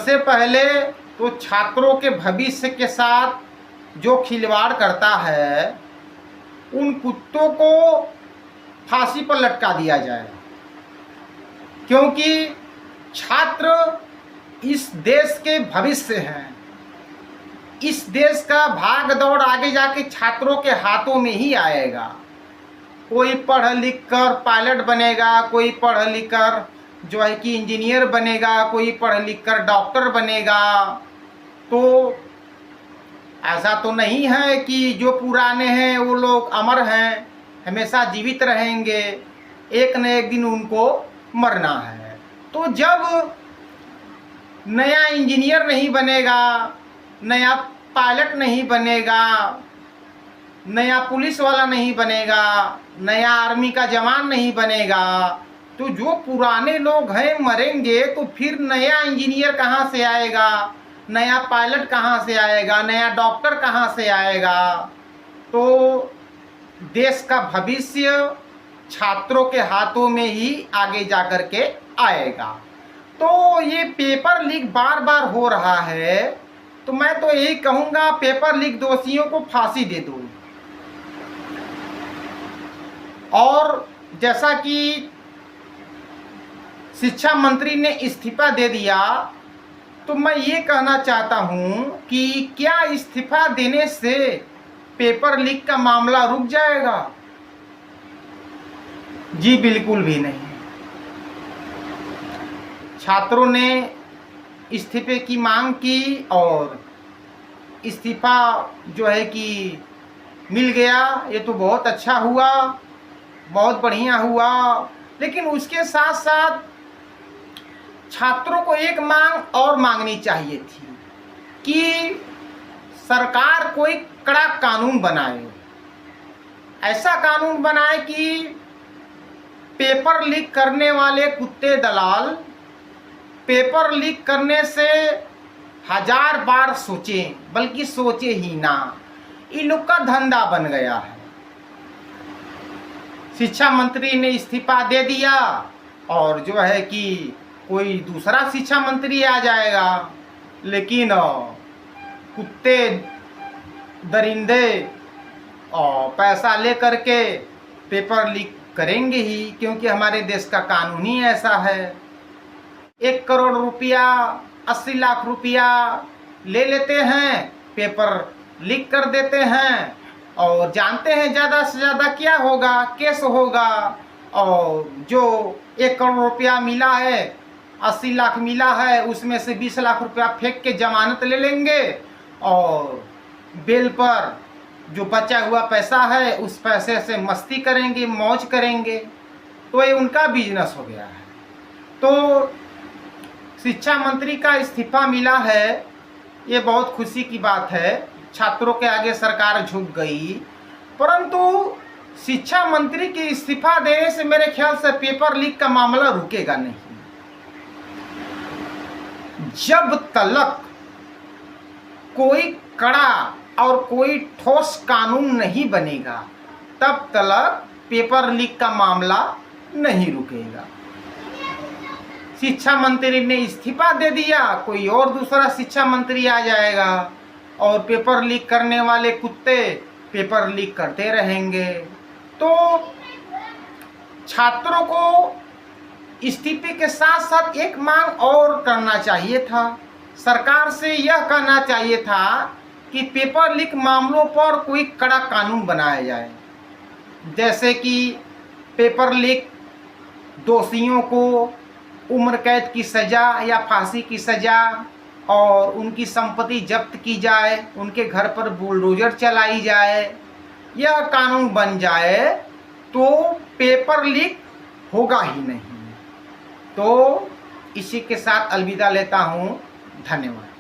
सबसे पहले तो छात्रों के भविष्य के साथ जो खिलवाड़ करता है उन कुत्तों को फांसी पर लटका दिया जाए, क्योंकि छात्र इस देश के भविष्य हैं। इस देश का भाग दौड़ आगे जाके छात्रों के हाथों में ही आएगा। कोई पढ़ लिख कर पायलट बनेगा, कोई पढ़ लिख कर जो है कि इंजीनियर बनेगा, कोई पढ़ लिख कर डॉक्टर बनेगा। तो ऐसा तो नहीं है कि जो पुराने हैं वो लोग अमर हैं, हमेशा जीवित रहेंगे। एक न एक दिन उनको मरना है। तो जब नया इंजीनियर नहीं बनेगा, नया पायलट नहीं बनेगा, नया पुलिस वाला नहीं बनेगा, नया आर्मी का जवान नहीं बनेगा, तो जो पुराने लोग हैं मरेंगे, तो फिर नया इंजीनियर कहाँ से आएगा, नया पायलट कहाँ से आएगा, नया डॉक्टर कहाँ से आएगा। तो देश का भविष्य छात्रों के हाथों में ही आगे जा कर के आएगा। तो ये पेपर लीक बार बार हो रहा है, तो मैं तो यही कहूँगा पेपर लीक दोषियों को फांसी दे दो। और जैसा कि शिक्षा मंत्री ने इस्तीफा दे दिया, तो मैं ये कहना चाहता हूँ कि क्या इस्तीफा देने से पेपर लीक का मामला रुक जाएगा? जी बिल्कुल भी नहीं। छात्रों ने इस्तीफे की मांग की और इस्तीफा जो है कि मिल गया, ये तो बहुत अच्छा हुआ, बहुत बढ़िया हुआ। लेकिन उसके साथ साथ छात्रों को एक मांग और मांगनी चाहिए थी कि सरकार कोई कड़ा कानून बनाए। ऐसा कानून बनाए कि पेपर लीक करने वाले कुत्ते दलाल पेपर लीक करने से 1000 बार सोचें, बल्कि सोचे ही ना। इन लोग का धंधा बन गया है। शिक्षा मंत्री ने इस्तीफा दे दिया और जो है कि कोई दूसरा शिक्षा मंत्री आ जाएगा, लेकिन कुत्ते दरिंदे और पैसा ले करके पेपर लीक करेंगे ही, क्योंकि हमारे देश का कानून ही ऐसा है। 1 करोड़ रुपया, 80 लाख रुपया ले लेते हैं, पेपर लीक कर देते हैं और जानते हैं ज़्यादा से ज़्यादा क्या होगा, केस होगा। और जो 1 करोड़ रुपया मिला है, 80 लाख मिला है, उसमें से 20 लाख रुपया फेंक के जमानत ले लेंगे और बेल पर जो बचा हुआ पैसा है उस पैसे से मस्ती करेंगे, मौज करेंगे। तो ये उनका बिजनेस हो गया है। तो शिक्षा मंत्री का इस्तीफा मिला है, ये बहुत खुशी की बात है। छात्रों के आगे सरकार झुक गई, परंतु शिक्षा मंत्री के इस्तीफा देने से मेरे ख्याल से पेपर लीक का मामला रुकेगा नहीं। जब तक कोई कड़ा और कोई ठोस कानून नहीं बनेगा, तब तक पेपर लीक का मामला नहीं रुकेगा। शिक्षा मंत्री ने इस्तीफा दे दिया, कोई और दूसरा शिक्षा मंत्री आ जाएगा और पेपर लीक करने वाले कुत्ते पेपर लीक करते रहेंगे। तो छात्रों को इस्तीफे के साथ साथ एक मांग और करना चाहिए था। सरकार से यह कहना चाहिए था कि पेपर लीक मामलों पर कोई कड़ा कानून बनाया जाए, जैसे कि पेपर लीक दोषियों को उम्र कैद की सज़ा या फांसी की सज़ा और उनकी संपत्ति जब्त की जाए, उनके घर पर बुलडोजर चलाई जाए। यह कानून बन जाए तो पेपर लीक होगा ही नहीं। तो इसी के साथ अलविदा लेता हूँ। धन्यवाद।